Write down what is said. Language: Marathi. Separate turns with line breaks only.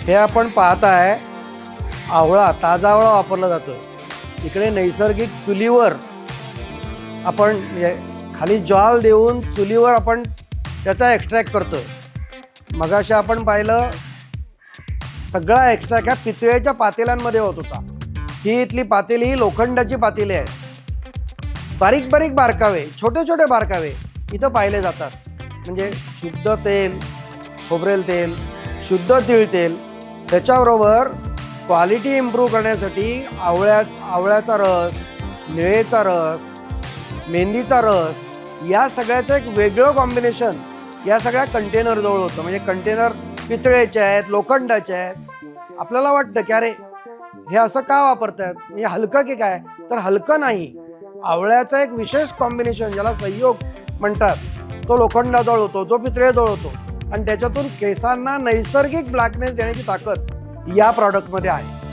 हे आपण पाहताय आवळा, ताजा आवळा वापरला जातो. इकडे नैसर्गिक चुलीवर आपण खाली ज्वाल देऊन चुलीवर आपण त्याचा एक्स्ट्रॅक्ट करतोय. मगाशी आपण पाहिलं सगळा एक्स्ट्रॅक्ट ह्या पितळेच्या पातेल्यांमध्ये होत होता. ही इथली पातेली ही लोखंडाची पातेली आहे. बारीक बारीक बारकावे, छोटे छोटे बारकावे इथं पाहिले जातात. म्हणजे शुद्ध तेल, खोबरेल तेल, शुद्ध तीळ तेल, त्याच्याबरोबर क्वालिटी इम्प्रूव्ह करण्यासाठी आवळ्याचा रस, निळेचा रस, मेहंदीचा रस, या सगळ्याचं एक वेगळं कॉम्बिनेशन या सगळ्या कंटेनरजवळ होतं. म्हणजे कंटेनर पितळेचे आहेत, लोखंडाचे आहेत. आपल्याला वाटतं की अरे हे असं का वापरतात, म्हणजे हलकं की काय, तर हलकं नाही. आवळ्याचा एक विशेष कॉम्बिनेशन ज्याला संयोग म्हणतात तो लोखंडाजवळ होतो, तो पितळेजवळ होतो आणि त्याच्यातून केसांना नैसर्गिक ब्लॅकनेस देण्याची ताकद या प्रॉडक्टमध्ये आहे.